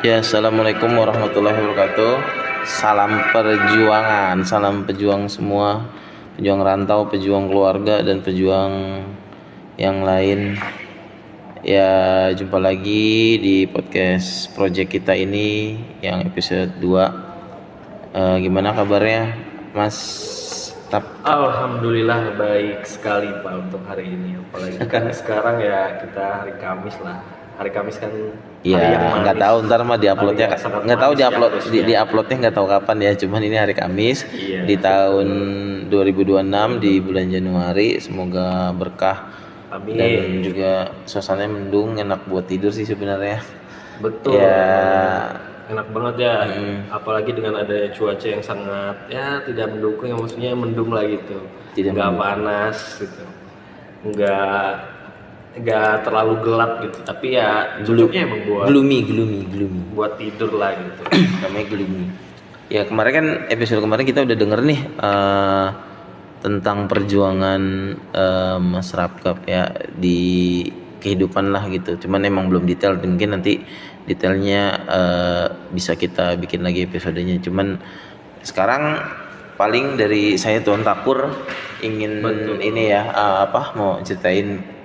Ya, assalamualaikum warahmatullahi wabarakatuh. Salam perjuangan, salam pejuang semua, pejuang rantau, pejuang keluarga, dan pejuang yang lain. Ya, jumpa lagi di podcast project kita ini yang episode 2. Gimana kabarnya, Mas Tap? Alhamdulillah baik sekali Pak untuk hari ini. Apalagi kan sekarang ya kita hari Kamis lah. Hari Kamis kan hari yang Ya, nggak manis. tahu ntar mah diuploadnya, Hari yang sangat nggak tahu manis ya harusnya. diuploadnya nggak tahu kapan ya. Cuman ini hari Kamis Iya, di tahun betul. 2026 di bulan Januari. Semoga berkah dan Amin. juga suasananya mendung, enak buat tidur sih sebenarnya. Betul. Ya, Enak banget ya. Apalagi dengan adanya cuaca yang sangat ya tidak mendukung, yang maksudnya mendung lah gitu. Tidak Nggak mendukung. panas gitu. Nggak nggak terlalu gelap gitu. Tapi ya cocoknya emang gloomy. buat tidur lah gitu. Namanya gloomy. Ya, kemarin kan episode kemarin kita udah denger nih tentang perjuangan Mas Rapkap ya di kehidupan lah gitu. Cuman emang belum detail, mungkin nanti detailnya bisa kita bikin lagi episodenya. Cuman sekarang paling dari saya Tuan Takur ingin Betul. ini ya mau ceritain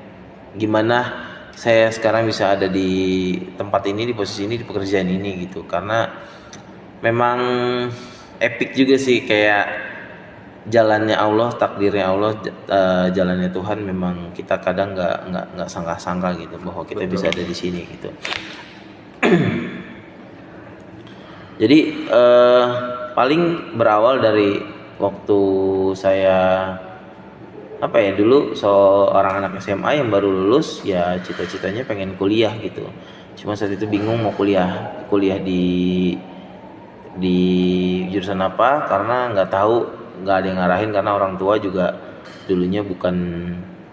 gimana saya sekarang bisa ada di tempat ini, di posisi ini, di pekerjaan ini gitu. Karena memang epic juga sih, kayak jalannya Allah, takdirnya Allah, jalannya Tuhan. Memang kita kadang nggak sangka-sangka gitu bahwa kita Betul. bisa ada di sini gitu. Jadi paling berawal dari waktu saya dulu seorang anak SMA yang baru lulus, ya cita-citanya pengen kuliah gitu. Cuma saat itu bingung mau kuliah di jurusan apa, karena nggak tahu, nggak ada yang ngarahin, karena orang tua juga dulunya bukan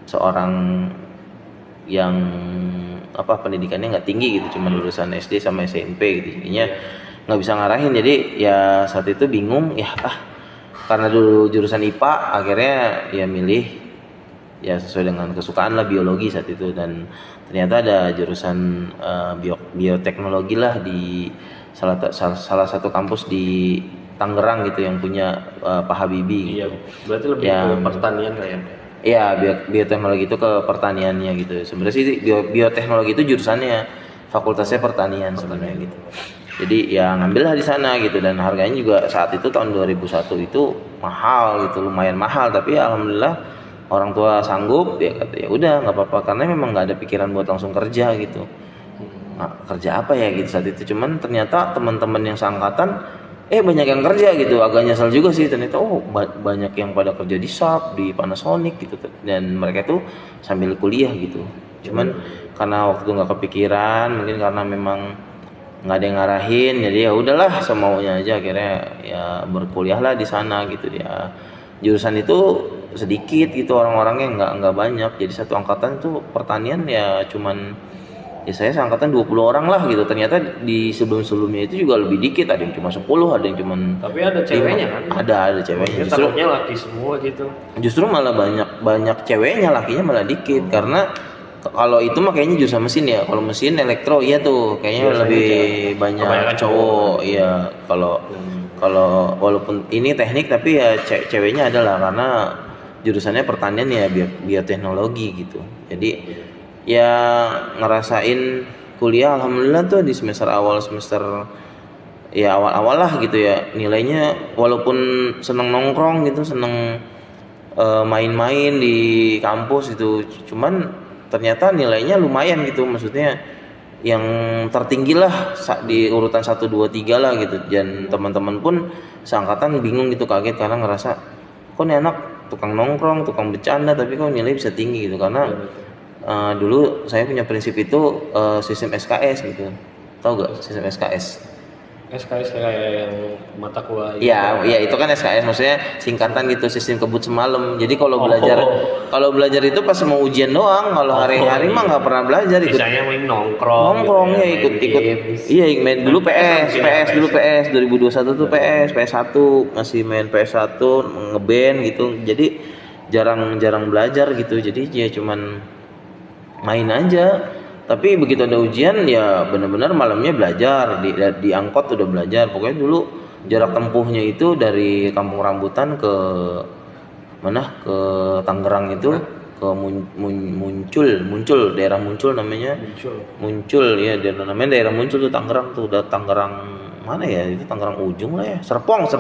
seorang yang pendidikannya nggak tinggi gitu, cuma lulusan SD sama SMP gitu, jadinya nggak bisa ngarahin. Jadi ya saat itu bingung ya, karena dulu jurusan IPA, akhirnya ya milih ya sesuai dengan kesukaan lah, biologi saat itu. Dan ternyata ada jurusan bioteknologi lah di salah satu kampus di Tangerang gitu, yang punya Pak Habibie Iya, gitu. berarti lebih Yang ke pertanian lah ya. Iya, bioteknologi itu ke pertaniannya gitu. Sebenarnya sih bioteknologi itu jurusannya, fakultasnya pertanian sebenarnya gitu. Jadi ya ngambillah di sana gitu, dan harganya juga saat itu tahun 2001 itu mahal gitu, lumayan mahal. Tapi alhamdulillah orang tua sanggup, ya kata ya udah nggak apa-apa, karena memang nggak ada pikiran buat langsung kerja gitu. Nah, kerja apa ya gitu saat itu. Cuman ternyata teman-teman yang seangkatan banyak yang kerja gitu. Agak nyesel juga sih, ternyata banyak yang pada kerja di Sharp, di Panasonic gitu, dan mereka tuh sambil kuliah gitu. Cuman karena waktu itu nggak kepikiran, mungkin karena memang nggak ada yang ngarahin, jadi ya udahlah semaunya aja. Akhirnya ya berkuliah lah di sana gitu ya. Jurusan itu sedikit gitu orang-orangnya, nggak banyak. Jadi satu angkatan tuh pertanian ya cuman, ya saya seangkatan 20 orang lah gitu. Ternyata di sebelum-sebelumnya itu juga lebih dikit, ada yang cuma 10, ada yang cuma Tapi ada ceweknya kan? ada ceweknya. Maksudnya takutnya laki semua gitu. Justru malah banyak ceweknya, lakinya malah dikit. Karena kalau itu mah kayaknya jurusan mesin ya. Kalau mesin elektro iya tuh kayaknya Biasanya lebih banyak kebanyakan cowok. Iya, kalau kalau walaupun ini teknik, tapi ya ceweknya adalah, karena jurusannya pertanian ya, bioteknologi gitu. Jadi ya ngerasain kuliah alhamdulillah tuh di semester awal lah gitu ya, nilainya walaupun seneng nongkrong gitu, seneng main-main di kampus itu, cuman ternyata nilainya lumayan gitu, maksudnya yang tertinggi lah di urutan 1, 2, 3 lah gitu. Dan teman-teman pun seangkatan bingung gitu, kaget, karena ngerasa kok nih anak tukang nongkrong, tukang bercanda, tapi kok nilai bisa tinggi gitu. Karena dulu saya punya prinsip itu, sistem SKS gitu. Tahu gak sistem SKS? SKS kayak yang mata kuliah. Iya, itu kan SKS, maksudnya singkatan gitu, sistem kebut semalam. Jadi kalau belajar itu pas mau ujian doang. Kalau hari-hari mah nggak pernah belajar. Misalnya main nongkrong Ya, main ikut. games. Iya, main dulu PS dulu, PS 2021 tuh, PS1 masih main PS1, ngeband gitu. Jadi jarang belajar gitu. Jadi ya cuman main aja. Tapi begitu ada ujian ya benar-benar malamnya belajar, di angkot udah belajar. Pokoknya dulu jarak tempuhnya itu dari Kampung Rambutan ke mana, ke Tangerang itu ke muncul daerah Muncul namanya. Muncul ya, namanya daerah Muncul tuh Tangerang tuh. Udah Tangerang mana ya, itu Tangerang ujung lah ya, Serpong.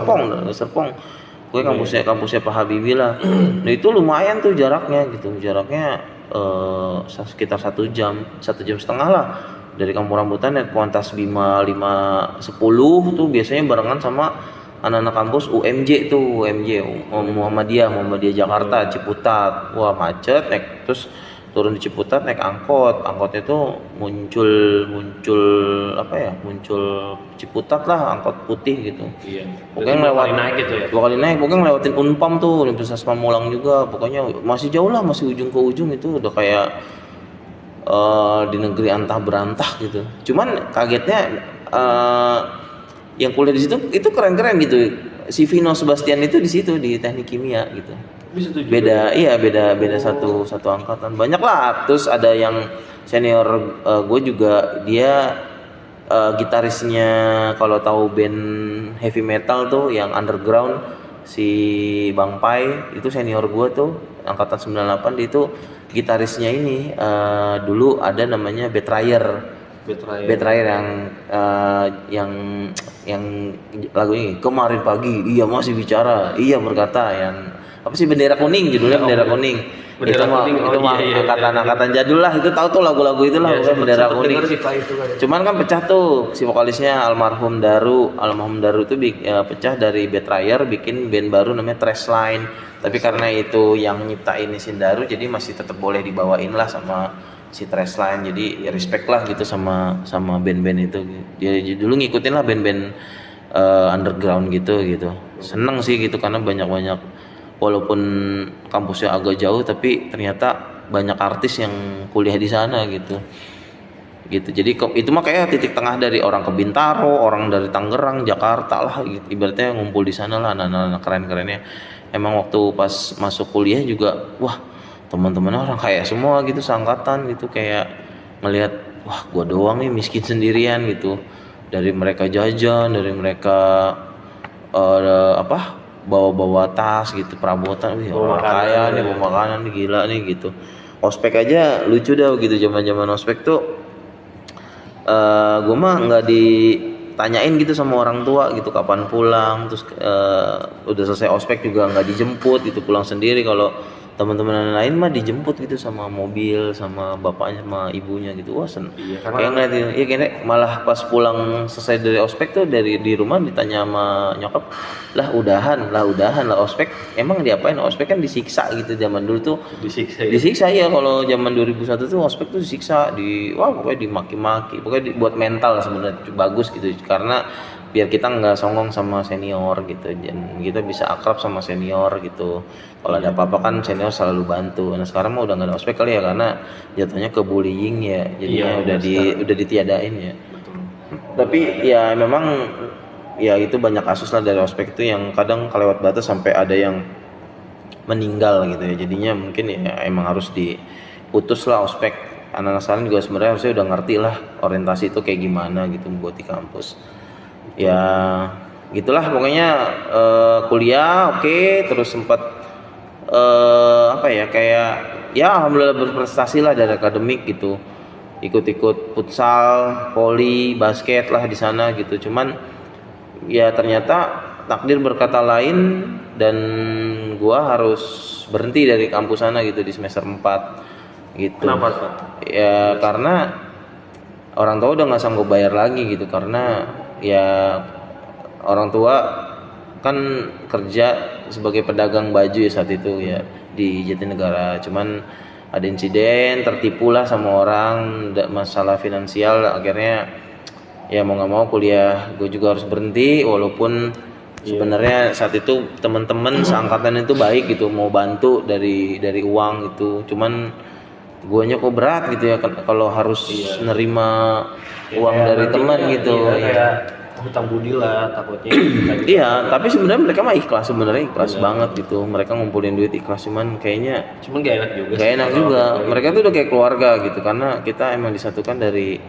Pokoknya kampusnya Pak Habibie lah. Nah itu lumayan tuh jaraknya gitu, sekitar 1,5 jam lah dari Kampung Rambutan ya. Kuantas Bima 510 tuh biasanya barengan sama anak-anak kampus UMJ Muhammadiyah Jakarta, Ciputat. Wah macet, terus turun di Ciputat naik angkotnya tuh muncul Ciputat lah, angkot putih gitu. Iya. Pokoknya dua kali naik, pokoknya ngelewatin Unpam tuh, Universitas Pamulang juga. Pokoknya masih jauh lah, masih ujung ke ujung, itu udah kayak di negeri antah berantah gitu. Cuman kagetnya yang kuliah di situ itu keren-keren gitu. Si Vino Sebastian itu di situ di Teknik Kimia gitu. Beda satu angkatan. Banyak lah. Terus ada yang senior gue juga, dia gitarisnya, kalau tahu band heavy metal tuh yang underground, si Bang Pai itu senior gue tuh, angkatan 98. Dia itu gitarisnya ini dulu ada namanya Betrayer yang lagu ini, kemarin pagi ia masih bicara, ia berkata, yang apa sih, bendera kuning judulnya. Bendera kuning itu mah angkatan jadul lah, itu tahu tuh lagu-lagu itu lah, bendera kuning. Cuman kan pecah tuh si vokalisnya, almarhum Daru itu pecah dari Betrayer, bikin band baru namanya Trashline. Tapi karena itu yang nyiptain si Daru, jadi masih tetap boleh dibawain lah sama si Trashline. Jadi ya respect lah gitu sama band-band itu. Dia dulu ngikutin lah band-band underground gitu. Seneng sih gitu, karena banyak walaupun kampusnya agak jauh, tapi ternyata banyak artis yang kuliah di sana gitu. Jadi itu mah kayak titik tengah dari orang ke Bintaro, orang dari Tangerang, Jakarta lah gitu. Ibaratnya ngumpul di sana lah anak-anak keren-kerennya. Emang waktu pas masuk kuliah juga, wah teman-teman orang kaya semua gitu, seangkatan gitu. Kayak ngelihat, wah gua doang nih miskin sendirian gitu. Dari mereka jajan, dari mereka bawa tas gitu, perabotan, orang kaya nih, bawa makanan nih, gila nih gitu. Ospek aja lucu dah gitu, zaman ospek tuh gue mah nggak ditanyain gitu sama orang tua gitu kapan pulang. Terus udah selesai ospek juga nggak dijemput gitu, pulang sendiri. Kalau teman-teman lain mah dijemput gitu sama mobil, sama bapaknya sama ibunya gitu. Wah kayak ngeliatin, kayaknya malah pas pulang selesai dari ospek tuh, di rumah ditanya sama nyokap, udahan lah ospek. Emang diapain? Ospek kan disiksa gitu zaman dulu tuh. Disiksa ya, kalau zaman 2001 tuh ospek tuh disiksa, pokoknya dimaki-maki, pokoknya buat mental sebenarnya bagus gitu, karena biar kita nggak songong sama senior gitu, dan kita bisa akrab sama senior gitu. Kalau ada apa-apa kan senior selalu bantu. Nah sekarang mah udah nggak ada ospek kali ya, karena jatuhnya ke bullying ya, jadinya udah ditiadain ya. Betul. Tapi ya memang ya itu banyak kasus lah dari ospek itu yang kadang kelewat batas sampai ada yang meninggal gitu ya. Jadinya mungkin ya emang harus diputus lah ospek. Anak-anak sekarang juga sebenarnya harusnya udah ngerti lah orientasi itu kayak gimana gitu buat di kampus. Ya gitulah pokoknya. Kuliah oke, terus sempat kayak ya alhamdulillah berprestasi lah dari akademik gitu, ikut futsal, voli, basket lah di sana gitu. Cuman ya ternyata takdir berkata lain, dan gua harus berhenti dari kampus sana gitu di semester 4 gitu. Kenapa Pak? Ya karena orang tua udah nggak sanggup bayar lagi gitu, karena ya orang tua kan kerja sebagai pedagang baju ya saat itu ya di Jatinegara. Cuman ada insiden, tertipu lah sama orang, masalah finansial, akhirnya ya mau nggak mau kuliah gue juga harus berhenti. Walaupun sebenarnya saat itu teman-teman seangkatan itu baik gitu, mau bantu dari uang gitu. Cuman guanya kok berat gitu ya kalau harus nerima uang dari teman gitu. hutang budi lah takutnya kita juga. Iya, tapi sebenarnya mereka mah ikhlas, sebenarnya ikhlas banget gitu. Mereka ngumpulin duit ikhlas, cuman kayaknya gak enak juga gak enak juga. Mereka tuh udah kayak keluarga gitu, karena kita emang disatukan dari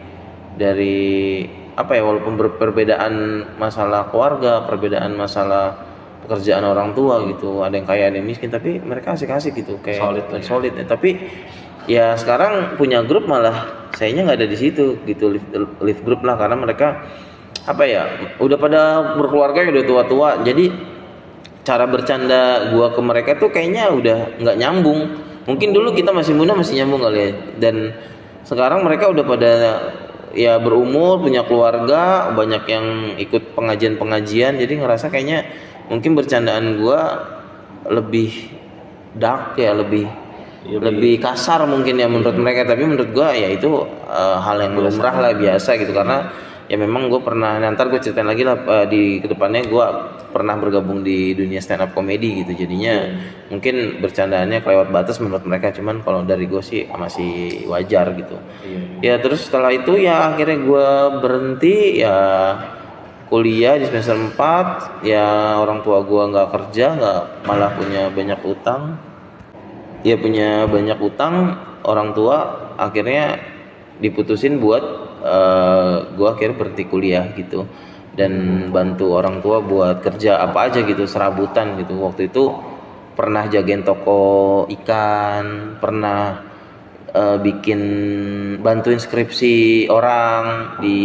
apa ya, walaupun perbedaan masalah keluarga, perbedaan masalah pekerjaan orang tua gitu, ada yang kaya ada yang miskin, tapi mereka asik-asik gitu, kayak solid ya. Tapi ya sekarang punya grup malah sayanya nggak ada di situ gitu, live group lah, karena mereka apa ya, udah pada berkeluarga, udah tua-tua, jadi cara bercanda gua ke mereka tuh kayaknya udah nggak nyambung. Mungkin dulu kita masih muda masih nyambung kali ya, dan sekarang mereka udah pada ya berumur, punya keluarga, banyak yang ikut pengajian-pengajian, jadi ngerasa kayaknya mungkin bercandaan gua lebih dark ya, lebih kasar mungkin ya menurut mereka, tapi menurut gua ya itu hal yang lumrah lah, biasa gitu, karena ya memang gue pernah, nanti gue ceritain lagi lah di kedepannya, gue pernah bergabung di dunia stand up comedy gitu, jadinya mungkin bercandaannya kelewat batas menurut mereka, cuman kalau dari gue sih masih wajar gitu. Ya terus setelah itu ya akhirnya gue berhenti ya kuliah di semester 4, ya orang tua gue nggak kerja, nggak, malah punya banyak utang. Ya punya banyak utang, orang tua akhirnya diputusin buat gue akhirnya berhenti kuliah gitu, dan bantu orang tua buat kerja apa aja gitu, serabutan gitu. Waktu itu pernah jagain toko ikan, pernah bikin, bantuin skripsi orang di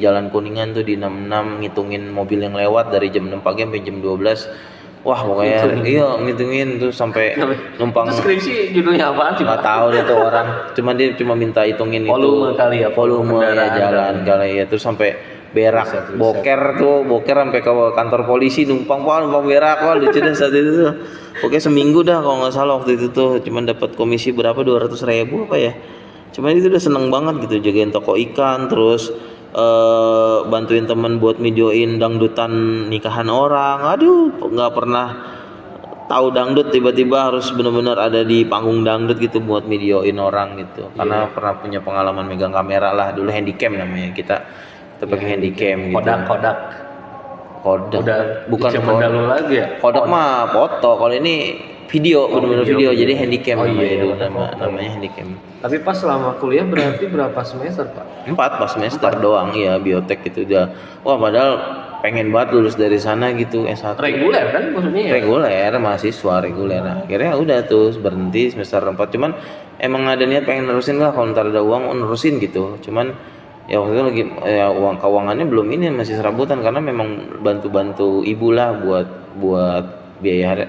Jalan Kuningan tuh di 66, ngitungin mobil yang lewat dari jam 6 pagi sampai jam 12. Wah pokoknya iya ngitungin tuh sampai numpang. Itu skripsi judulnya apaan sih? Nggak tahu deh tuh orang, cuman dia cuma minta hitungin volume itu kali ya, volume ya jalan kali ya, terus sampai berak boker sampai ke kantor polisi, numpang berak. Wah lucu deh saat itu tuh. Oke, seminggu dah kalau nggak salah waktu itu tuh, cuman dapat komisi berapa, 200.000 apa ya, cuman itu udah seneng banget gitu, jagain toko ikan, terus bantuin temen buat videoin dangdutan nikahan orang. Aduh, nggak pernah tahu dangdut, tiba-tiba harus benar-benar ada di panggung dangdut gitu buat videoin orang gitu, karena pernah punya pengalaman megang kamera lah dulu, handycam namanya, kita pakai handycam gitu. Kodak udah bukan Kodak lagi ya, Kodak mah foto, kalau ini video, benar-benar video, jadi handycam namanya handycam. Tapi pas selama kuliah berarti berapa semester Pak? 4 semester doang ya, biotek gitu udah. Wah padahal pengen banget lulus dari sana gitu, S1 reguler kan maksudnya ya? Reguler, mahasiswa reguler. Nah, akhirnya udah tuh berhenti semester 4, cuman emang ada niat pengen nerusin lah, kalau ntar ada uang nerusin gitu, cuman ya waktu itu lagi ya uang keuangannya belum, ini masih serabutan, karena memang bantu ibu lah buat biaya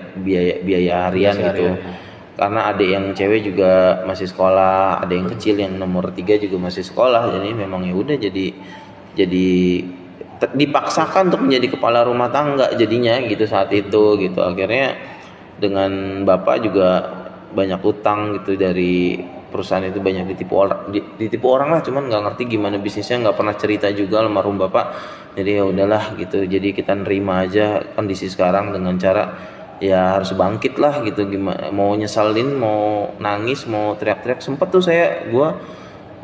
harian gitu. Karena adik yang cewek juga masih sekolah, ada yang kecil yang nomor 3 juga masih sekolah, jadi memang ya udah jadi dipaksakan untuk menjadi kepala rumah tangga jadinya gitu saat itu gitu. Akhirnya dengan bapak juga banyak utang gitu, dari perusahaan itu banyak ditipu orang lah, cuman nggak ngerti gimana bisnisnya, nggak pernah cerita juga almarhum bapak. Jadi ya udahlah gitu, jadi kita nerima aja kondisi sekarang dengan cara ya harus bangkit lah gitu. Gimana mau nyesalin, mau nangis, mau teriak-teriak, sempet tuh gue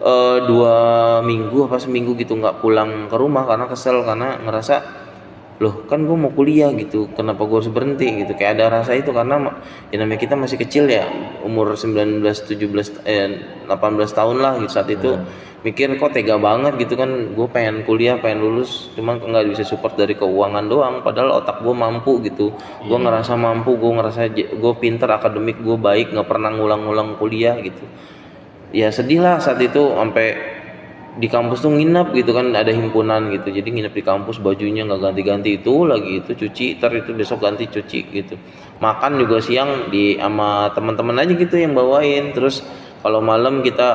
2 minggu apa seminggu gitu nggak pulang ke rumah karena kesel, karena ngerasa loh kan gue mau kuliah gitu, kenapa gue harus berhenti gitu, kayak ada rasa itu, karena ya namanya kita masih kecil ya, umur 19, 17, 18 tahun lah gitu saat itu. Mikir kok tega banget gitu kan, gue pengen kuliah, pengen lulus, cuma nggak bisa support dari keuangan doang, padahal otak gue mampu gitu. Gue ngerasa mampu, gue ngerasa gue pinter, akademik gue baik, nggak pernah ngulang-ngulang kuliah gitu. Ya sedih lah saat itu, sampai di kampus tuh nginep gitu kan, ada himpunan gitu, jadi nginep di kampus, bajunya nggak ganti-ganti, itu lagi itu cuci, ntar itu besok ganti cuci gitu. Makan juga siang sama teman-teman aja gitu yang bawain, terus kalau malam kita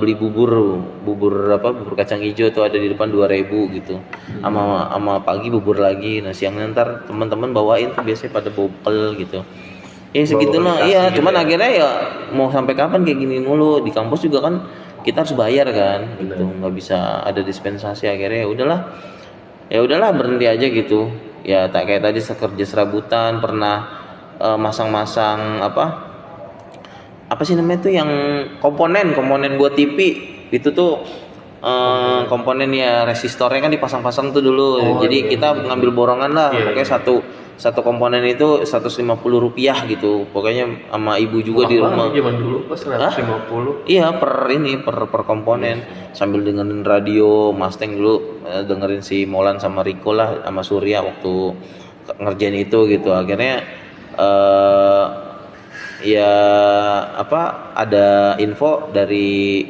beli bubur kacang hijau tuh ada di depan 2.000 gitu, sama pagi bubur lagi. Nah siangnya ntar teman-teman bawain tuh biasanya pada bopel gitu. Ya segitulah, iya. Cuman akhirnya ya mau sampai kapan kayak gini mulu, di kampus juga kan kita harus bayar kan, gitu, nggak bisa ada dispensasi. Akhirnya ya udahlah berhenti aja gitu. Ya tak kayak tadi kerja serabutan, pernah masang-masang apa sih namanya tuh yang komponen buat TV itu tuh komponen ya resistornya kan dipasang-pasang tuh dulu. Jadi kita ngambil borongan lah. Pokoknya satu komponen itu 150 rupiah gitu. Pokoknya sama ibu juga di rumah. Zaman dulu pas 150. Iya per komponen. Sambil dengerin radio Mustang dulu, dengerin si Molan sama Riko lah sama Surya waktu ngerjain itu gitu. Akhirnya ya ada info dari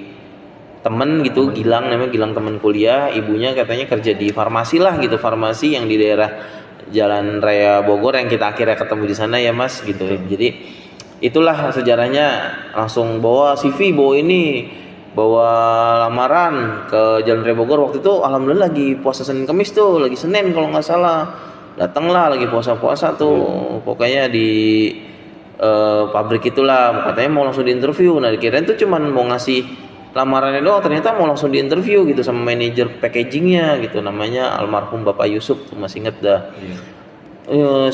temen gitu, Gilang namanya, Gilang temen kuliah, ibunya katanya kerja di farmasi lah gitu, farmasi yang di daerah Jalan Raya Bogor yang kita akhirnya ketemu di sana ya Mas gitu. Jadi itulah sejarahnya, langsung bawa CV, bawa lamaran ke Jalan Raya Bogor. Waktu itu alhamdulillah lagi puasa Senin Kamis tuh, lagi Senin kalau nggak salah, datanglah lagi puasa tuh, pokoknya di pabrik itulah, katanya mau langsung diinterview. Nah dikirain tuh cuman mau ngasih lamarannya doang, ternyata mau langsung diinterview gitu sama manajer packagingnya gitu, namanya almarhum Bapak Yusuf tuh, masih inget dah.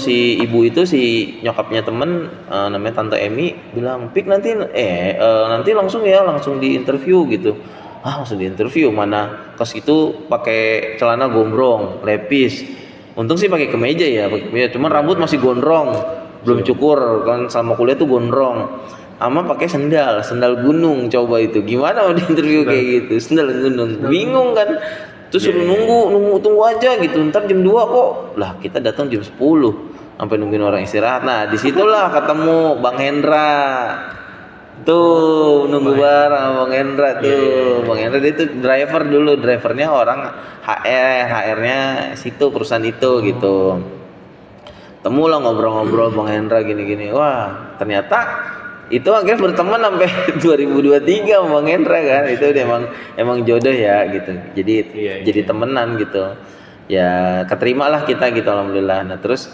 Si ibu itu, si nyokapnya temen, namanya Tante Emi, bilang Pik nanti langsung diinterview gitu. Langsung diinterview, mana kos itu pakai celana gombrong lepis, untung sih pakai kemeja ya, cuman rambut masih gondrong, belum cukur kan, selama kuliah tuh gondrong, ama pakai sendal gunung. Coba itu gimana mau diinterview kayak gitu, sendal gunung, bingung kan. Terus suruh tunggu aja gitu, ntar jam 2 kok. Lah kita datang jam 10 sampai nungguin orang istirahat. Nah disitulah ketemu Bang Hendra tuh, nunggu bareng sama Bang Hendra tuh. Bang Hendra dia tuh driver dulu, drivernya orang HR-nya situ, perusahaan itu gitu. Temulah ngobrol-ngobrol Bang Hendra gini-gini. Wah ternyata itu akhirnya berteman sampai 2023 sama Bang Hendra kan. Itu emang jodoh ya gitu. Jadi temenan gitu. Ya keterimalah kita gitu alhamdulillah. Nah terus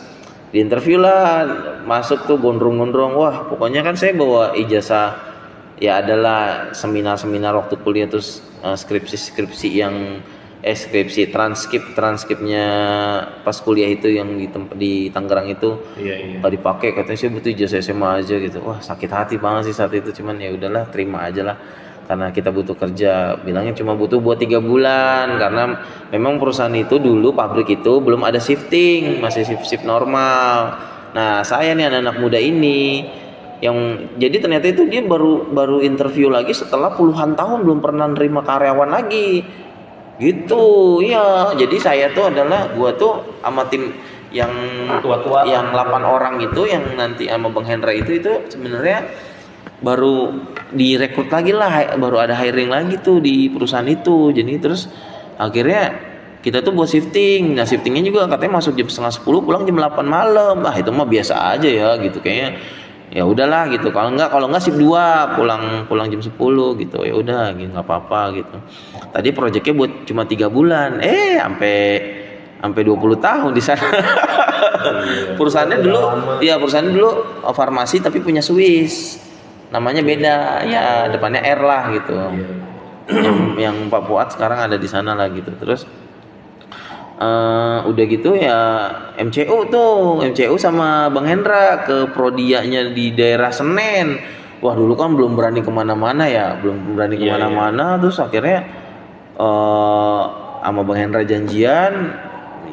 diinterview lah, masuk tuh gondrong-gondrong. Wah pokoknya kan saya bawa ijazah, ya adalah seminar-seminar waktu kuliah, terus skripsi yang transkripnya pas kuliah itu yang di Tangerang itu nggak dipakai, katanya sih butuh ijazah SMA aja gitu. Wah sakit hati banget sih saat itu, cuman ya udahlah, terima aja lah karena kita butuh kerja. Bilangnya cuma butuh buat 3 bulan karena memang perusahaan itu dulu, pabrik itu belum ada shifting, masih shift normal. Nah saya nih anak-anak muda ini yang jadi ternyata itu dia baru interview lagi setelah puluhan tahun belum pernah nerima karyawan lagi gitu ya. Jadi saya tuh gua tuh sama tim yang tua-tua, yang 8 orang itu, yang nanti sama Bang Hendra itu sebenarnya baru direkrut lagi lah, baru ada hiring lagi tuh di perusahaan itu. Jadi terus akhirnya kita tuh buat shifting. Nah shiftingnya juga katanya masuk jam 9:30, pulang jam 8 malam. Itu mah biasa aja ya gitu, kayaknya ya udahlah gitu. Kalau enggak shift 2, pulang jam 10 gitu. Ya udah gitu, enggak apa-apa gitu. Tadi proyeknya buat cuma 3 bulan. Sampai 20 tahun di sana. Perusahaannya dulu farmasi tapi punya Swiss. Namanya beda ya, depannya R lah gitu. Yang Pak Fuad sekarang ada di sana lah gitu. Terus udah gitu ya MCU sama Bang Hendra ke prodianya di daerah Senen. Wah dulu kan belum berani kemana-mana ya, Terus akhirnya sama Bang Hendra janjian,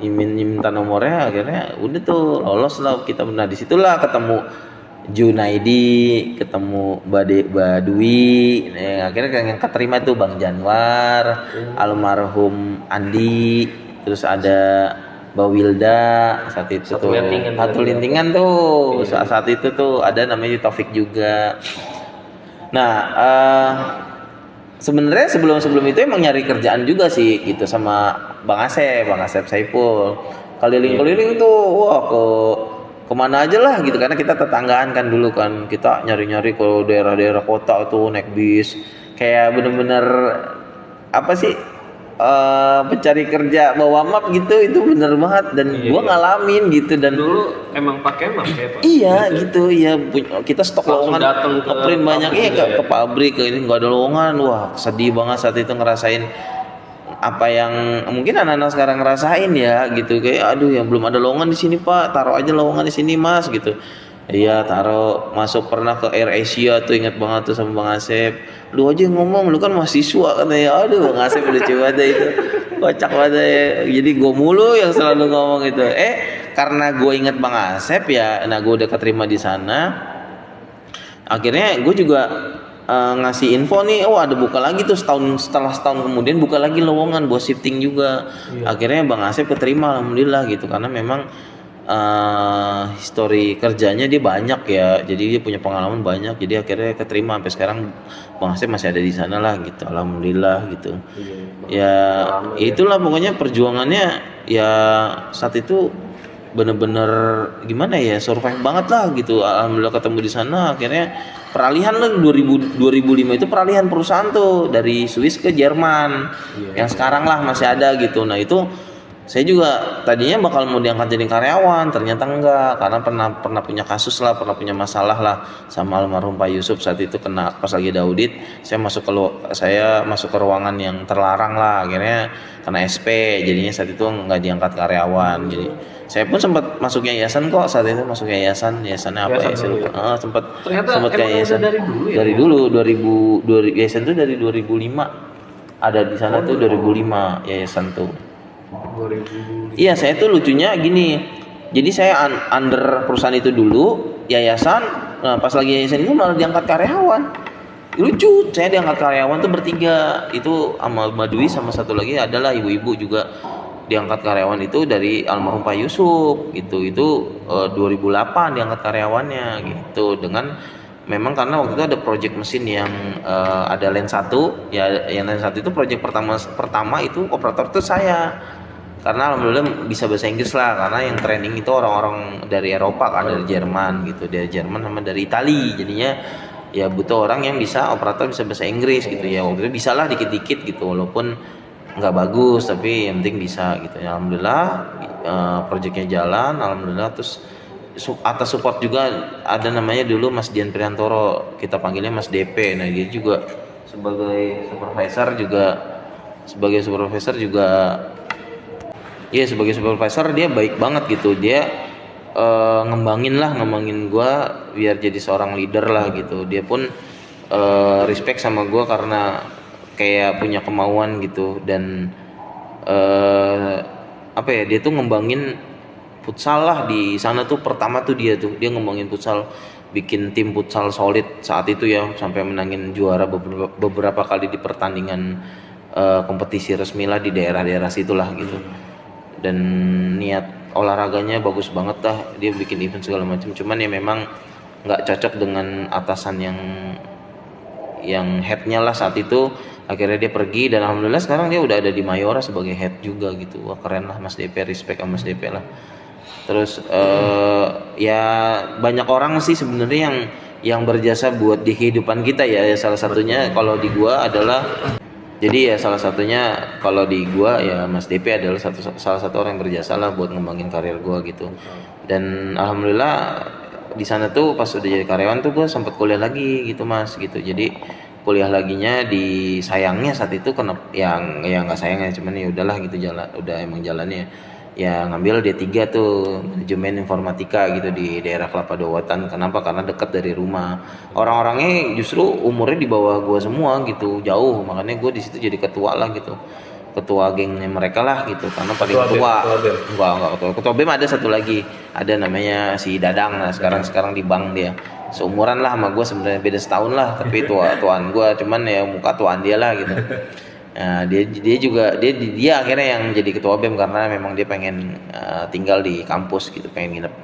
minta nomornya, akhirnya udah tuh lolos lah kita. Nah disitulah ketemu Junaidi, ketemu Badui. Nah, akhirnya yang keterima tuh Bang Janwar, almarhum Andi, terus ada Mbak Wilda saat itu satu lintingan tuh. Saat itu tuh ada namanya Taufik juga. Nah sebenarnya sebelum itu emang nyari kerjaan juga sih gitu sama Bang Asep Saiful, keliling tuh, wah kemana aja lah gitu, karena kita tetanggaan kan dulu kan, kita nyari ke daerah-daerah kota itu naik bis, kayak bener-bener apa sih, pencari kerja bawa map gitu. Itu bener banget dan gua ngalamin gitu. Dan dulu emang pakai map ya Pak? Iya gitu ya, kita stok lowongan, ngeprint banyak ke pabrik, ke ini nggak ada lowongan. Wah sedih banget saat itu, ngerasain apa yang mungkin anak-anak sekarang ngerasain ya gitu, kayak aduh yang belum ada lowongan di sini Pak, taruh aja lowongan di sini Mas gitu. Iya, taruh masuk pernah ke Air Asia tuh, ingat banget tuh sama Bang Asep. Lu aja yang ngomong, lu kan mahasiswa katanya. Aduh, Bang Asep udah coba deh itu. Kocak banget ya. Jadi gue mulu yang selalu ngomong itu. Karena gue ingat Bang Asep ya, nah gue udah keterima di sana. Akhirnya gue juga ngasih info nih, ada buka lagi tuh setelah setahun kemudian buka lagi lowongan buat shifting juga. Akhirnya Bang Asep keterima alhamdulillah gitu, karena memang histori kerjanya dia banyak ya, jadi dia punya pengalaman banyak, jadi akhirnya keterima sampai sekarang. Bang Asep masih ada di sana lah gitu, alhamdulillah gitu. Ya itulah pokoknya perjuangannya ya saat itu bener-bener gimana ya, survive banget lah gitu. Alhamdulillah ketemu di sana. Akhirnya peralihan lah 2005 itu peralihan perusahaan tuh dari Swiss ke Jerman, yang sekarang lah masih ada gitu. Nah itu saya juga tadinya bakal mau diangkat jadi karyawan, ternyata enggak, karena pernah punya kasus lah, pernah punya masalah lah sama almarhum Pak Yusuf. Saat itu kena pas lagi ada audit, saya masuk ke ruangan yang terlarang lah, akhirnya kena SP, jadinya saat itu nggak diangkat karyawan. Jadi saya pun sempat masuk yayasan kok, saat itu masuk yayasannya apa ya, saya lupa. Sempat ke yayasan dari dulu ya. Dari dulu 2000 yayasan tuh dari 2005 ada di sana tuh, 2005 yayasan tuh. 2000. Iya, saya tuh lucunya gini. Jadi saya under perusahaan itu dulu, yayasan. Nah, pas lagi yayasan itu malah diangkat karyawan. Lucu, saya diangkat karyawan tuh bertiga. Itu sama Mbak Dwi sama satu lagi adalah ibu-ibu juga diangkat karyawan itu dari almarhum Pak Yusuf gitu. Itu 2008 diangkat karyawannya gitu, dengan memang karena waktu itu ada project mesin yang ada Len 1 ya, yang Len 1 itu project pertama itu operator tuh saya. Karena alhamdulillah bisa bahasa Inggris lah, karena yang training itu orang-orang dari Eropa kan, dari Jerman gitu, dari Jerman sama dari Itali. Jadinya ya butuh orang yang bisa operator bisa bahasa Inggris gitu ya. Waktu itu bisa lah dikit-dikit gitu, walaupun nggak bagus tapi yang penting bisa gitu ya. Alhamdulillah proyeknya jalan, alhamdulillah. Terus atas support juga ada namanya dulu Mas Dian Priantoro, kita panggilnya Mas DP. Nah dia juga sebagai supervisor juga iya, sebagai supervisor dia baik banget gitu. Dia ngembangin gue biar jadi seorang leader lah gitu. Dia pun respect sama gue karena kayak punya kemauan gitu. Dan dia tuh ngembangin futsal lah di sana tuh. Pertama tuh dia ngembangin futsal, bikin tim futsal solid saat itu ya, sampai menangin juara beberapa kali di pertandingan kompetisi resmi lah di daerah-daerah situlah gitu. Dan niat olahraganya bagus banget dah, dia bikin event segala macam. Cuman ya memang nggak cocok dengan atasan yang headnya lah saat itu. Akhirnya dia pergi, dan alhamdulillah sekarang dia udah ada di Mayora sebagai head juga gitu. Wah keren lah Mas DP, respect sama Mas DP lah. Terus ya banyak orang sih sebenarnya yang berjasa buat di kehidupan kita ya. Salah satunya kalau di gua adalah, jadi ya salah satunya kalau di gua ya Mas DP adalah salah satu orang yang berjasa lah buat ngembangin karir gua gitu. Dan alhamdulillah di sana tuh pas udah jadi karyawan tuh gua sempat kuliah lagi gitu Mas gitu. Jadi kuliah laginya di sayangnya saat itu kena yang ya nggak sayangnya, cuman ya udahlah gitu, udah emang jalannya ya ngambil D3 tuh manajemen informatika gitu di daerah Kelapa Dua Watan. Kenapa? Karena dekat dari rumah. Orang-orangnya justru umurnya di bawah gua semua gitu, jauh. Makanya gua di situ jadi ketua lah gitu, ketua gengnya mereka lah gitu, karena paling tua. Enggak ketua BEM ada satu lagi, ada namanya si Dadang. Nah sekarang di bank dia, seumuran lah sama gua sebenarnya, beda setahun lah, tapi tuaan gua, cuman ya muka tuaan dia lah gitu. Nah, dia akhirnya yang jadi ketua BEM karena memang dia pengen tinggal di kampus gitu, pengen nginep,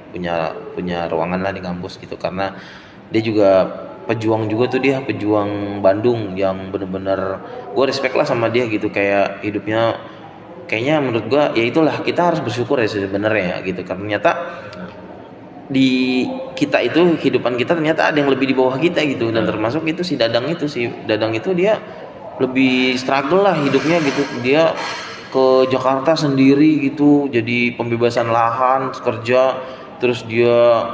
punya ruangan lah di kampus gitu. Karena dia juga pejuang juga tuh, dia pejuang Bandung yang bener-bener gue respect lah sama dia gitu. Kayak hidupnya kayaknya menurut gue ya itulah, kita harus bersyukur ya sebenarnya gitu, karena ternyata di kita itu, kehidupan kita ternyata ada yang lebih di bawah kita gitu. Dan termasuk itu si Dadang itu dia lebih struggle lah hidupnya gitu. Dia ke Jakarta sendiri gitu, jadi pembebasan lahan kerja, terus dia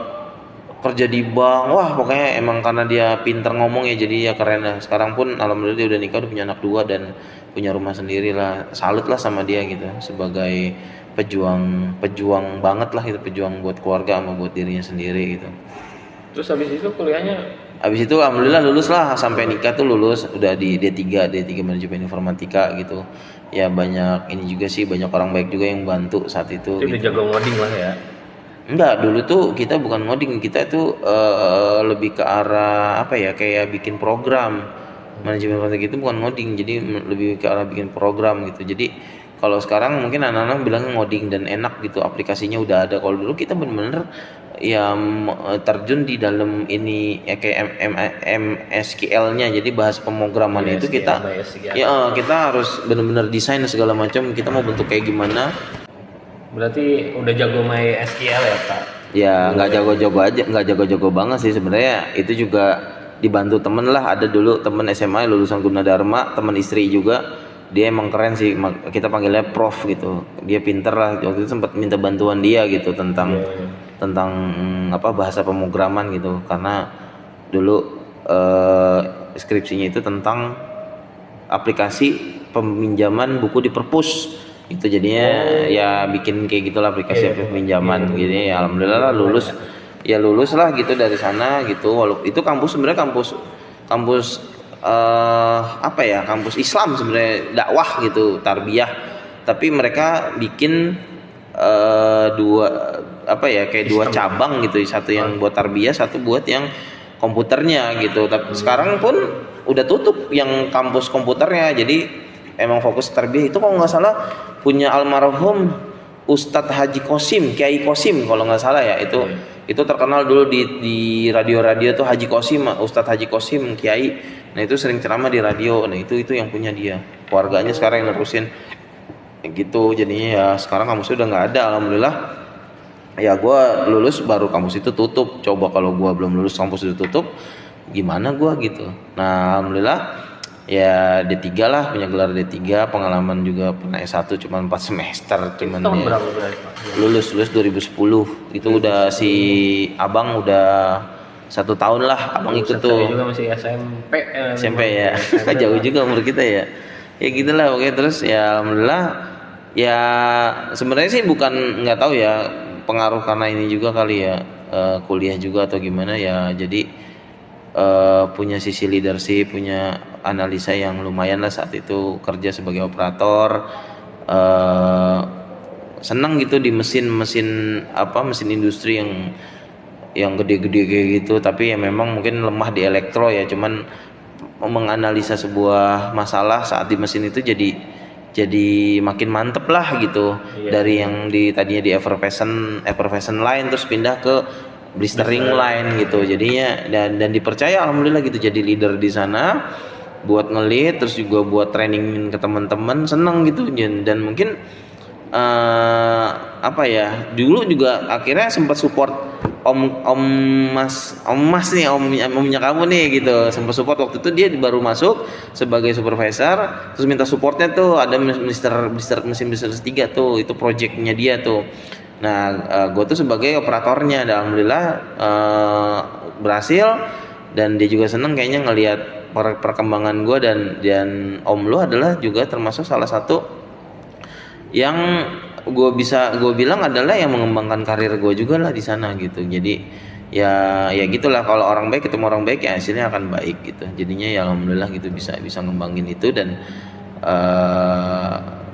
kerja di bank. Wah pokoknya emang karena dia pinter ngomong ya, jadi ya keren lah. Sekarang pun alhamdulillah dia udah nikah, udah punya anak 2 dan punya rumah sendiri lah. Salut lah sama dia gitu, sebagai pejuang banget lah itu, pejuang buat keluarga sama buat dirinya sendiri gitu. Terus habis itu kuliahnya? Habis itu alhamdulillah lulus lah, sampai nikah tuh lulus udah di D3 manajemen informatika gitu. Ya banyak ini juga sih, banyak orang baik juga yang bantu saat itu. Itu udah Gitu. jago ngoding lah ya. Enggak, dulu tuh kita bukan ngoding, kita tuh lebih ke arah apa ya, kayak bikin program. Manajemen informatika itu bukan ngoding, jadi lebih ke arah bikin program gitu. Jadi kalau sekarang mungkin anak-anak bilang ngoding dan enak gitu, aplikasinya udah ada. Kalau dulu kita bener-bener ya terjun di dalam ini ya, kayak MSQL-nya, jadi bahasa pemrograman itu kita ya kita harus bener-bener desain segala macam, kita mau bentuk kayak gimana. Berarti udah jago main SQL ya Kak? Ya nggak jago-jago aja, nggak jago-jago banget sih sebenarnya. Itu juga dibantu temen lah. Ada dulu temen SMA lulusan Gunadarma, temen istri juga. Dia emang keren sih. Kita panggilnya Prof gitu. Dia pinter lah. Waktu itu sempat minta bantuan dia gitu tentang apa bahasa pemrograman gitu. Karena dulu skripsinya itu tentang aplikasi peminjaman buku di perpus. Itu jadinya ya bikin kayak gitulah aplikasi pinjaman gitu ya. Alhamdulillah lah lulus lah gitu dari sana gitu. Walaupun itu kampus sebenarnya kampus apa ya, kampus Islam sebenarnya, dakwah gitu, tarbiyah, tapi mereka bikin dua apa ya, kayak dua cabang gitu, satu yang buat tarbiyah, satu buat yang komputernya gitu. Tapi sekarang pun udah tutup yang kampus komputernya, jadi emang fokus tarbiyah. Itu kalau nggak salah punya almarhum Ustadz Haji Kosim, Kiai Kosim kalau nggak salah ya. Itu terkenal dulu di radio-radio tuh Haji Kosim, Ustadz Haji Kosim Kiai. Nah itu sering ceramah di radio. Nah itu yang punya dia, keluarganya sekarang yang nerusin gitu. Jadinya ya sekarang kampusnya udah nggak ada, alhamdulillah. Ya gue lulus baru kampus itu tutup. Coba kalau gue belum lulus kampus itu tutup, gimana gue gitu. Nah alhamdulillah ya D3 lah, punya gelar D3, pengalaman juga pernah S1 cuma 4 semester cuman tahun ya. Berapa berarti? Lulus 2010. Itu udah si abang udah 1 tahun lah abang ikut tuh. Saya juga masih SMP ya. Jauh juga umur kita ya. Ya gitulah oke. Terus ya alhamdulillah ya sebenarnya sih bukan nggak tahu ya, pengaruh karena ini juga kali ya, kuliah juga atau gimana ya, jadi punya sisi leadership, punya analisa yang lumayan lah saat itu kerja sebagai operator. Senang gitu di mesin industri yang gede-gede kayak gitu, tapi ya memang mungkin lemah di elektro ya. Cuman menganalisa sebuah masalah saat di mesin itu jadi makin mantep lah gitu. Dari yang tadinya di effervescent line terus pindah ke blistering line gitu. Jadinya dan dipercaya alhamdulillah gitu, jadi leader di sana buat ngelit, terus juga buat training ke teman-teman, seneng gitu. Dan mungkin apa ya, dulu juga akhirnya sempat support omnya kamu nih gitu, sempat support. Waktu itu dia baru masuk sebagai supervisor, terus minta supportnya tuh ada mesin blister 3 tuh, itu projectnya dia tuh. Nah gue tuh sebagai operatornya, dan alhamdulillah berhasil. Dan dia juga seneng kayaknya ngelihat perkembangan gue, dan om lu adalah juga termasuk salah satu yang gue bilang adalah yang mengembangkan karir gue juga lah di sana gitu. Jadi ya gitulah, kalau orang baik ketemu orang baik ya hasilnya akan baik gitu. Jadinya ya alhamdulillah gitu bisa ngembangin itu. Dan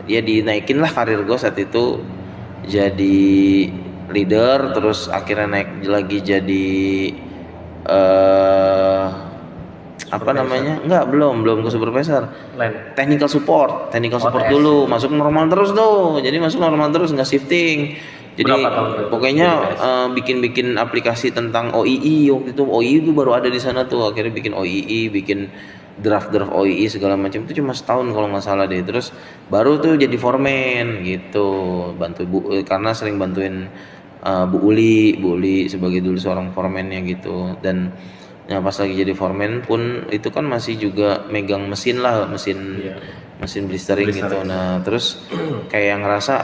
ya dinaikin lah karir gue saat itu jadi leader, terus akhirnya naik lagi jadi apa namanya, belum ke supervisor, technical support dulu. Masuk normal terus tuh, jadi masuk normal terus, nggak shifting. Jadi pokoknya bikin aplikasi tentang OII. Waktu itu OII itu baru ada di sana tuh, akhirnya bikin OII, bikin draft OII segala macam. Itu cuma setahun kalau nggak salah deh. Terus baru tuh jadi foreman gitu, bantu karena sering bantuin Bu Uli sebagai dulu seorang foremannya gitu. Dan ya pas lagi jadi foreman pun itu kan masih juga megang mesin blistering gitu. Nah terus kayak ngerasa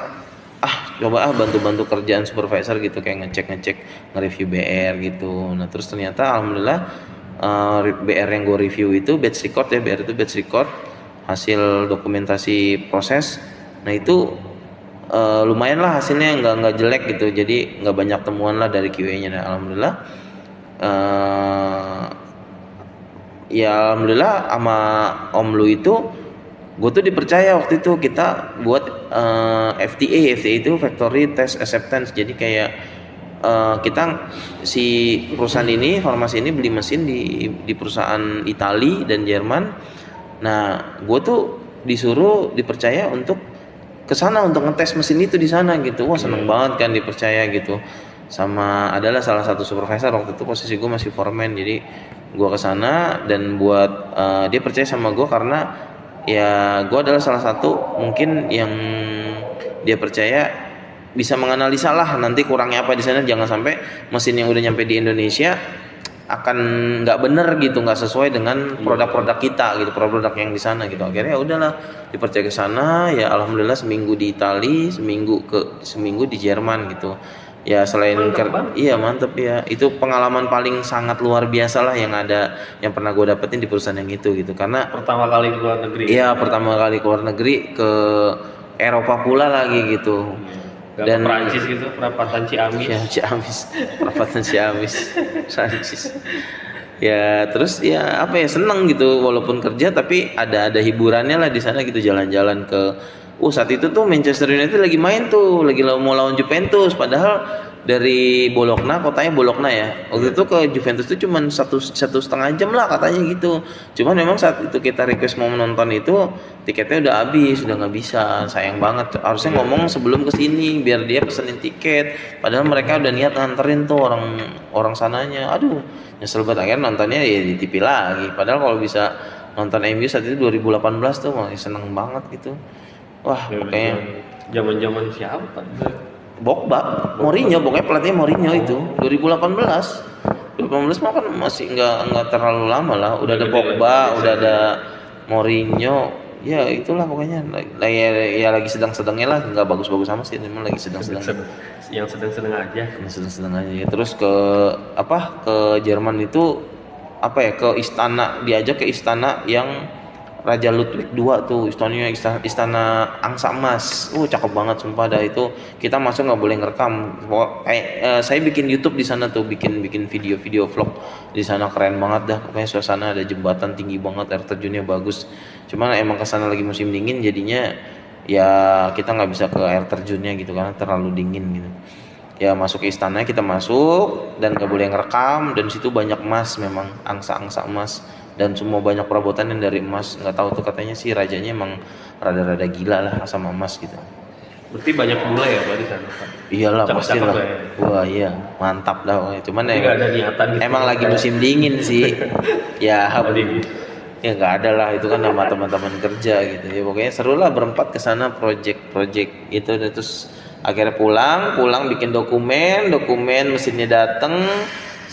coba bantu kerjaan supervisor gitu, kayak ngecek nge-review BR gitu. Nah terus ternyata alhamdulillah BR yang gue review itu batch record ya, BR itu batch record hasil dokumentasi proses. Nah itu lumayan lah hasilnya, nggak jelek gitu, jadi nggak banyak temuan lah dari QA-nya. Nah, alhamdulillah eh ya alhamdulillah sama Om Lu itu gue tuh dipercaya waktu itu kita buat FTA itu Factory Test Acceptance. Jadi kayak kita si perusahaan ini farmasi ini beli mesin di perusahaan Itali dan Jerman. Nah gue tuh dipercaya untuk ke sana untuk ngetes mesin itu di sana gitu. Wah seneng banget kan dipercaya gitu. Sama adalah salah satu supervisor waktu itu posisi gue masih foreman, jadi gue kesana dan buat dia percaya sama gue karena ya gue adalah salah satu mungkin yang dia percaya bisa menganalisa lah nanti kurangnya apa di sana, jangan sampai mesin yang udah nyampe di Indonesia akan nggak bener gitu, nggak sesuai dengan produk-produk kita gitu, produk yang di sana gitu. Akhirnya ya udahlah dipercaya ke sana, ya alhamdulillah seminggu di Itali, seminggu di Jerman gitu. Ya selain iya mantep ya, itu pengalaman paling sangat luar biasa lah yang pernah gue dapetin di perusahaan yang itu gitu, karena pertama kali ke luar negeri. Iya pertama kali ke luar negeri, ke Eropa pula lagi gitu. Gak dan ke Prancis gitu, perapatan Ciamis. Ya Ciamis, perapatan Ciamis, Prancis. Ya terus ya apa ya, seneng gitu walaupun kerja tapi ada hiburannya lah di sana gitu, jalan-jalan ke saat itu tuh Manchester United lagi main tuh, lagi mau lawan Juventus, padahal dari kotanya Bologna ya. Waktu itu ke Juventus tuh cuman satu setengah jam lah katanya gitu. Cuman memang saat itu kita request mau menonton itu tiketnya udah habis, udah nggak bisa, sayang banget. Harusnya ngomong sebelum kesini biar dia pesenin tiket. Padahal mereka udah niat nganterin tuh orang sananya. Aduh, nyesel banget, akhirnya nontonnya ya di TV lagi. Padahal kalau bisa nonton MU saat itu 2018 tuh masih seneng banget gitu. Wah, pokoknya zaman siapa? Pogba, Mourinho, pokoknya pelatihnya Mourinho itu 2018 mah kan masih nggak terlalu lama lah, udah ada Pogba, udah ada Mourinho, ya itulah pokoknya ya lagi sedang-sedangnya lah, nggak bagus-bagus sama sih, memang lagi sedang-sedang yang sedang-sedang aja ya. Terus ke Jerman itu diajak ke istana yang Raja Ludwig II tuh, istana angsa emas. Cakep banget sumpah dah itu. Kita masuk nggak boleh ngerekam. Saya bikin YouTube di sana tuh, bikin video vlog di sana, keren banget dah. Pokoknya suasana, ada jembatan tinggi banget, air terjunnya bagus. Cuman emang kesana lagi musim dingin, jadinya ya kita nggak bisa ke air terjunnya gitu karena terlalu dingin gitu. Ya masuk ke istana, kita masuk dan nggak boleh ngerekam, dan situ banyak emas, memang angsa emas. Dan semua banyak perabotan yang dari emas. Nggak tahu tuh, katanya sih rajanya emang rada-rada gila lah sama emas gitu. Berarti banyak bule ya Pak di sana? Iyalah pastilah. Wah iya, mantap dah. Cuman nggak ada niatan gitu. Emang lagi musim dingin sih. Ya nggak ada lah, itu kan sama teman-teman kerja gitu. Ya pokoknya seru lah berempat ke sana, project itu. Terus akhirnya pulang bikin dokumen mesinnya dateng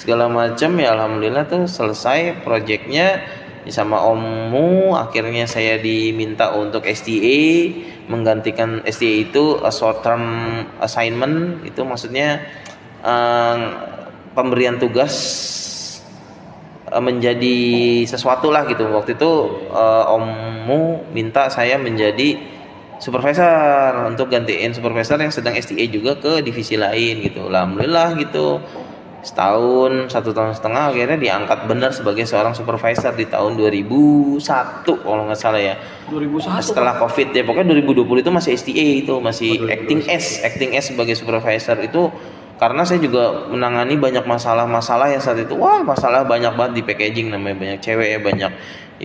segala macam, ya alhamdulillah tuh selesai proyeknya sama Ommu. Akhirnya saya diminta untuk STA, menggantikan STA itu short term assignment, itu maksudnya pemberian tugas menjadi sesuatu lah gitu. Waktu itu Ommu minta saya menjadi supervisor untuk gantiin supervisor yang sedang STA juga ke divisi lain gitu. Alhamdulillah gitu. Satu tahun setengah akhirnya diangkat benar sebagai seorang supervisor di tahun 2001 kalau nggak salah ya. 2001 setelah COVID ya, pokoknya 2020 itu masih STA, itu masih acting S sebagai supervisor itu, karena saya juga menangani banyak masalah ya saat itu. Masalah banyak banget di packaging, namanya banyak cewek ya, banyak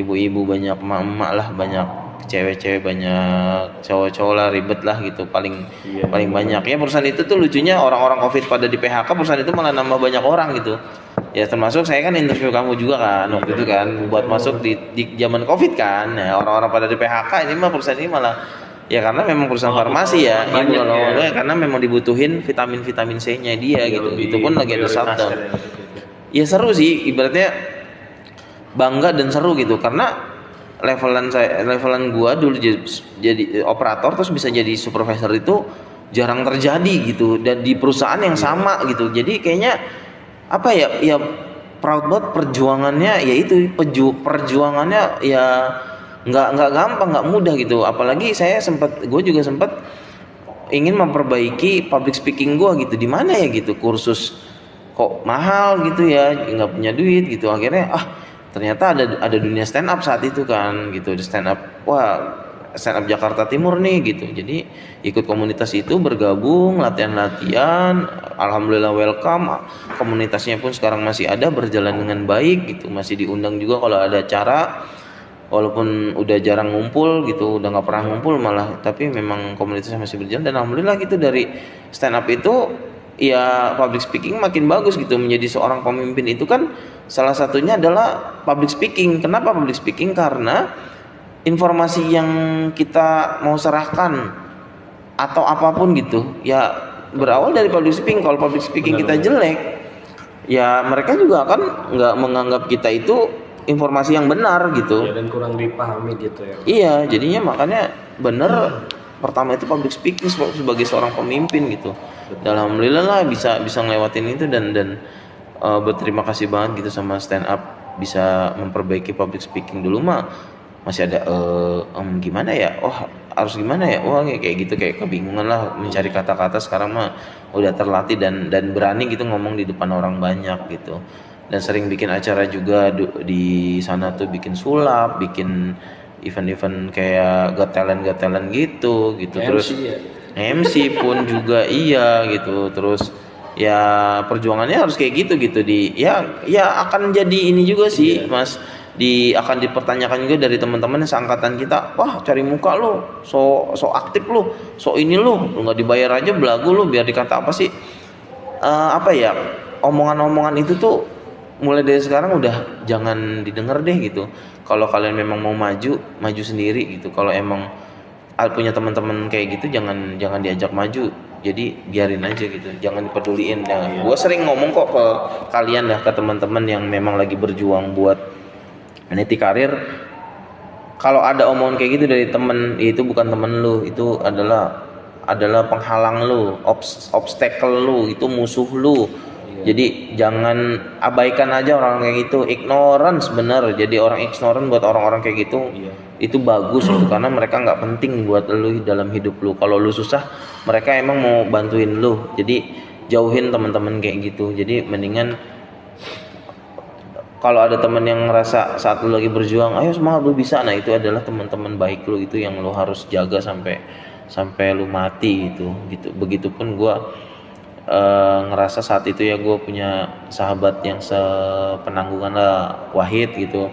ibu-ibu, banyak emak-emak lah, banyak cewek-cewek, banyak cowok-cowok lah, ribet lah gitu, paling banyak ya. Perusahaan itu tuh lucunya, orang-orang COVID pada di PHK, perusahaan itu malah nambah banyak orang gitu ya, termasuk saya kan interview kamu juga kan waktu itu kan, buat masuk di zaman COVID kan. Nah, orang-orang pada di PHK, ini mah perusahaan ini malah ya karena memang perusahaan farmasi ya, karena memang dibutuhin vitamin C-nya dia gitu. Itu pun lagi ada shutdown ya. Seru sih, ibaratnya bangga dan seru gitu, karena levelan gua dulu jadi operator terus bisa jadi supervisor itu jarang terjadi gitu, dan di perusahaan yang sama gitu. Jadi kayaknya apa ya proud banget perjuangannya, ya itu perjuangannya ya nggak gampang, nggak mudah gitu. Apalagi gue juga sempat ingin memperbaiki public speaking gue gitu. Di mana ya gitu kursus kok mahal gitu ya, nggak punya duit gitu. Akhirnya ternyata ada dunia stand up saat itu kan gitu, di stand up, wah stand up Jakarta Timur nih gitu. Jadi ikut komunitas itu, bergabung, latihan-latihan, alhamdulillah welcome. Komunitasnya pun sekarang masih ada, berjalan dengan baik gitu, masih diundang juga kalau ada acara, walaupun udah jarang ngumpul gitu, udah nggak pernah ngumpul malah, tapi memang komunitasnya masih berjalan. Dan alhamdulillah gitu, dari stand up itu ya public speaking makin bagus gitu. Menjadi seorang pemimpin itu kan salah satunya adalah public speaking. Kenapa public speaking? Karena informasi yang kita mau serahkan atau apapun gitu ya berawal dari public speaking. Kalau public speaking kita jelek, ya mereka juga kan nggak menganggap kita itu informasi yang benar gitu. Ya, dan kurang dipahami gitu ya. Iya, jadinya makanya bener pertama itu public speaking sebagai seorang pemimpin gitu. Dan alhamdulillah lah bisa ngelewatin itu, dan berterima kasih banget gitu sama stand up, bisa memperbaiki public speaking. Dulu mah masih ada gimana ya, harus gimana ya, kayak gitu, kayak kebingungan lah mencari kata-kata. Sekarang mah udah terlatih dan berani gitu ngomong di depan orang banyak gitu. Dan sering bikin acara juga di sana tuh, bikin sulap, bikin event-event kayak got talent gitu. Terus MC ya? MC pun juga iya gitu. Terus ya perjuangannya harus kayak gitu di ya akan jadi ini juga sih Mas, akan dipertanyakan juga dari teman-teman yang seangkatan kita. Wah, cari muka lo, so aktif lo, so ini lo nggak dibayar aja belagu lo, biar dikata apa sih, apa ya, omongan-omongan itu tuh mulai dari sekarang udah jangan didengar deh gitu. Kalau kalian memang mau maju sendiri gitu. Kalau emang punya teman-teman kayak gitu, jangan diajak maju. Jadi biarin aja gitu, jangan dipeduliin. Nah, gue sering ngomong kok ke kalian dah, ke teman-teman yang memang lagi berjuang buat meniti karir. Kalau ada omongan kayak gitu dari temen, itu bukan temen lu, itu adalah penghalang lu, obstacle lu, itu musuh lu. Jadi jangan abaikan aja orang kayak gitu. Ignorance, bener. Jadi orang ignorant buat orang-orang kayak gitu, itu bagus gitu, karena mereka nggak penting buat lu dalam hidup lu. Kalau lu susah, mereka emang mau bantuin lu. Jadi jauhin teman-teman kayak gitu. Jadi mendingan kalau ada teman yang ngerasa saat lu lagi berjuang, ayo semangat lu bisa, nah itu adalah teman-teman baik lu, itu yang lu harus jaga sampai lu mati gitu. Begitupun gua ngerasa saat itu ya, gue punya sahabat yang sepenanggungan lah, Wahid gitu,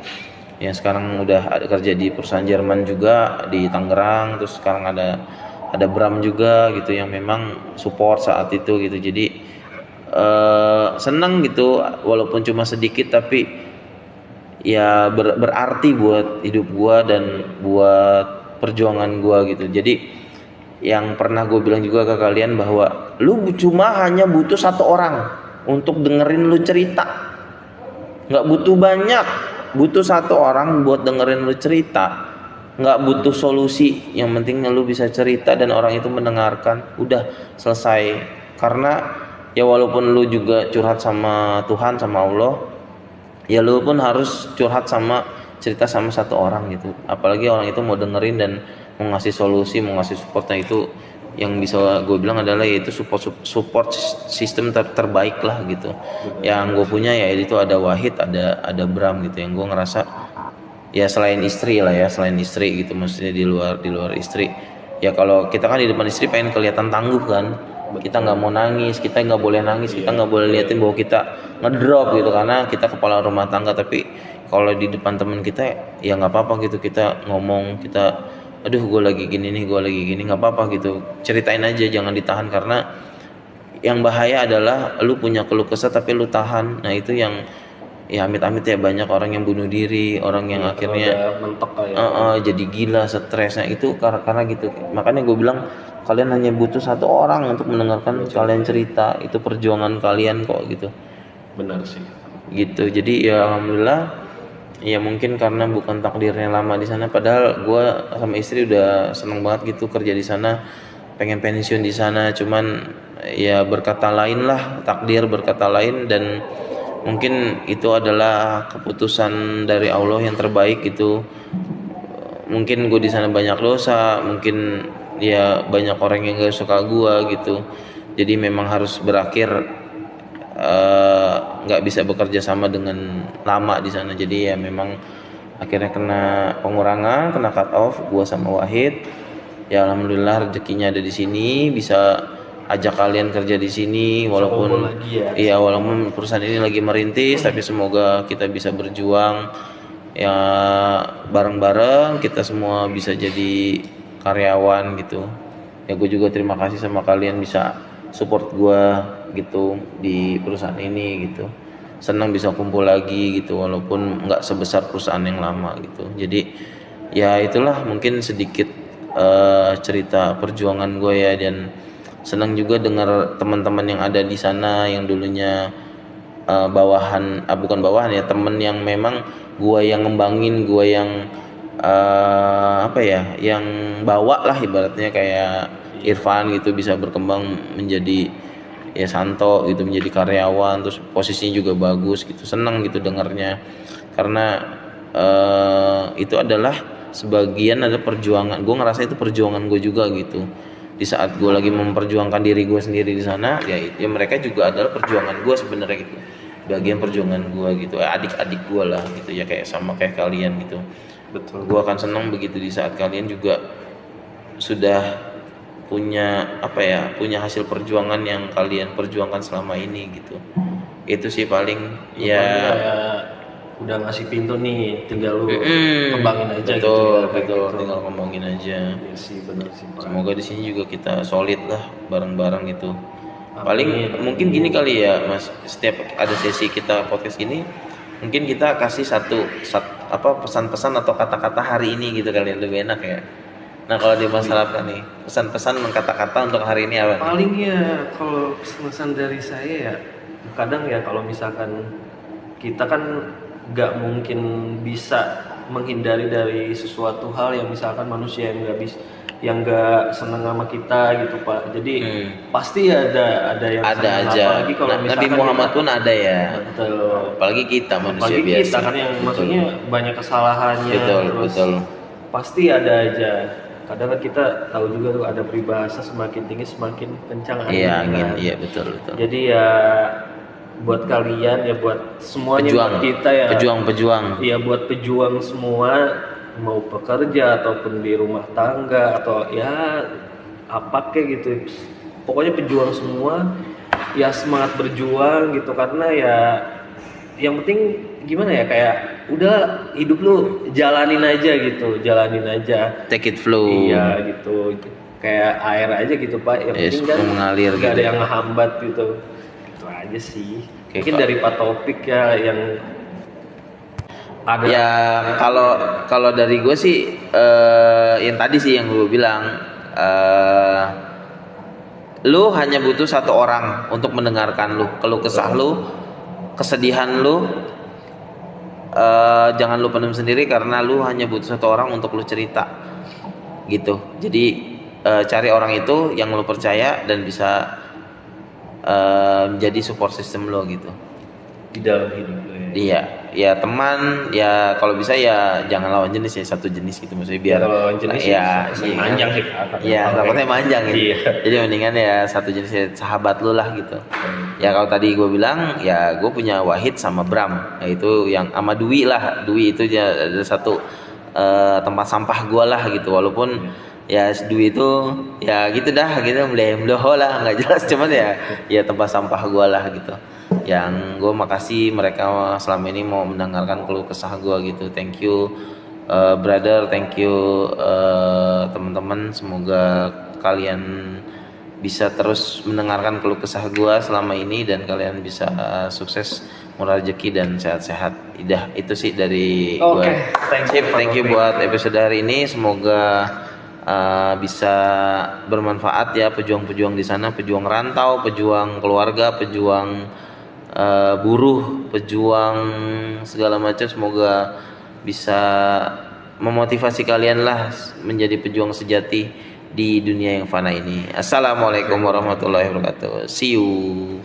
yang sekarang udah ada kerja di perusahaan Jerman juga di Tangerang. Terus sekarang ada Bram juga gitu, yang memang support saat itu gitu. Jadi senang gitu, walaupun cuma sedikit, tapi ya berarti buat hidup gue dan buat perjuangan gue gitu. Jadi yang pernah gue bilang juga ke kalian, bahwa lu cuma hanya butuh satu orang untuk dengerin lu cerita, nggak butuh banyak, butuh satu orang buat dengerin lu cerita. Nggak butuh solusi, yang penting lu bisa cerita dan orang itu mendengarkan, udah selesai. Karena ya walaupun lu juga curhat sama Tuhan, sama Allah, ya lu pun harus curhat cerita sama satu orang gitu. Apalagi orang itu mau dengerin dan mau ngasih solusi, mau ngasih supportnya. Itu yang bisa gue bilang adalah yaitu support sistem terbaik lah gitu. Yang gue punya ya itu ada Wahid, ada Bram gitu, yang gue ngerasa ya selain istri gitu, maksudnya di luar istri. Ya kalau kita kan di depan istri pengen kelihatan tangguh kan, kita nggak mau nangis, kita nggak boleh nangis, kita nggak boleh liatin bahwa kita ngedrop gitu, karena kita kepala rumah tangga. Tapi kalau di depan teman kita ya nggak apa-apa gitu, kita ngomong, kita aduh gue lagi gini nih, nggak apa-apa gitu, ceritain aja, jangan ditahan. Karena yang bahaya adalah lu punya keluh kesah tapi lu tahan. Nah itu yang ya amit-amit ya, banyak orang yang bunuh diri, orang yang akhirnya mentok jadi gila, stres. Nah itu karena gitu. Makanya gue bilang kalian hanya butuh satu orang untuk mendengarkan kalian cerita, itu perjuangan kalian kok gitu. Benar sih Gitu. Jadi ya alhamdulillah, ya mungkin karena bukan takdirnya lama di sana, padahal gue sama istri udah seneng banget gitu kerja di sana, pengen pensiun di sana. Cuman ya berkata lain lah, takdir berkata lain, dan mungkin itu adalah keputusan dari Allah yang terbaik gitu. Mungkin gue di sana banyak dosa, mungkin ya banyak orang yang gak suka gue gitu. Jadi memang harus berakhir nggak bisa bekerja sama dengan lama di sana. Jadi ya memang akhirnya kena pengurangan, kena cut off gua sama Wahid. Ya alhamdulillah rezekinya ada di sini, bisa ajak kalian kerja di sini walaupun iya walaupun perusahaan ini lagi merintis, tapi semoga kita bisa berjuang ya bareng-bareng, kita semua bisa jadi karyawan gitu. Ya gue juga terima kasih sama kalian bisa support gue gitu di perusahaan ini gitu. Senang bisa kumpul lagi gitu walaupun nggak sebesar perusahaan yang lama gitu. Jadi ya itulah mungkin sedikit cerita perjuangan gue ya, dan senang juga dengar teman-teman yang ada di sana yang dulunya bawahan, bukan bawahan ya, temen yang memang gue yang ngembangin, gue yang apa ya, yang bawa lah ibaratnya kayak Irfan gitu bisa berkembang menjadi ya Santo gitu, menjadi karyawan, terus posisinya juga bagus gitu. Senang gitu dengarnya karena itu adalah sebagian ada perjuangan. Gue ngerasa itu perjuangan gue juga gitu. Di saat gue lagi memperjuangkan diri gue sendiri di sana, ya mereka juga adalah perjuangan gue sebenarnya gitu. Bagian perjuangan gue gitu, adik-adik gue lah gitu ya, kayak sama kayak kalian gitu. Betul. Gue akan senang begitu di saat kalian juga sudah punya apa ya, punya hasil perjuangan yang kalian perjuangkan selama ini gitu. Itu sih paling ya udah ngasih pintu nih, tinggal lu kembangin aja. Betul, gitu ya, betul, gitu. tinggal kembangin aja. Iya sih, benar sih Pak. Semoga di sini juga kita solid lah bareng-bareng gitu. Paling mungkin gini kali ya Mas, setiap ada sesi kita podcast gini mungkin kita kasih satu pesan-pesan atau kata-kata hari ini gitu kali, lebih enak ya. Nah kalau di Mas Harapkan nih, pesan-pesan kata-kata untuk hari ini apa? Paling ya kalau pesan dari saya ya, kadang ya kalau misalkan kita kan nggak mungkin bisa menghindari dari sesuatu hal yang misalkan manusia yang nggak senang sama kita gitu Pak. Jadi pasti ada yang ada senang, aja. apalagi kalau Nabi Muhammad pun ada ya. Betul. Apalagi kita manusia apalagi biasa. Kita kan yang maksudnya banyak kesalahannya. Betul. Pasti ada aja. Kadang kan kita tahu juga tuh ada peribahasa semakin tinggi semakin kencang angin. Iya angin, iya betul. Jadi ya buat kalian ya, buat semuanya, pejuang, buat kita ya, pejuang. Iya buat pejuang semua, mau pekerja ataupun di rumah tangga atau ya apa kayak gitu. Pokoknya pejuang semua ya, semangat berjuang gitu, karena ya yang penting gimana ya, kayak udah hidup lu jalanin aja, take it flow. Iya gitu, kayak air aja gitu Pak, yang penting kan mengalir gak gitu. ada yang ngehambat gitu. Itu aja sih. Oke, mungkin dari Pak Topik ya yang ada ya. Kalau dari gue sih yang tadi sih yang gue bilang, lu hanya butuh satu orang untuk mendengarkan lu keluh kesah lu, kesedihan lu. Jangan lu pendam sendiri karena lu hanya butuh satu orang untuk lu cerita gitu. Jadi cari orang itu yang lu percaya dan bisa menjadi support system lo gitu di dalam hidup lo ya. Iya, ya teman ya, kalau bisa ya jangan lawan jenis ya, satu jenis gitu maksudnya, biar kalau lawan jenis manjang sih. Iya, takutnya manjang gitu. Iya. Jadi mendingan ya satu jenis ya, sahabat lu lah gitu. Ya kalau tadi gue bilang ya gue punya Wahid sama Bram, yaitu yang sama Dwi lah. Dwi itu ya ada satu tempat sampah gue lah gitu, walaupun ya Dwi itu ya gitu dah gitu, meleho lah nggak jelas, cuman ya tempat sampah gue lah gitu. Yang gue makasih mereka selama ini mau mendengarkan keluh kesah gue gitu. Thank you brother, thank you teman-teman. Semoga kalian bisa terus mendengarkan keluh kesah gue selama ini dan kalian bisa sukses, murah rezeki dan sehat-sehat. Itu sih dari gue. Thank you buat episode hari ini. Semoga bisa bermanfaat ya, pejuang-pejuang di sana, pejuang rantau, pejuang keluarga, pejuang buruh, pejuang segala macam. Semoga bisa memotivasi kalian lah menjadi pejuang sejati di dunia yang fana ini. Assalamualaikum warahmatullahi wabarakatuh. See you.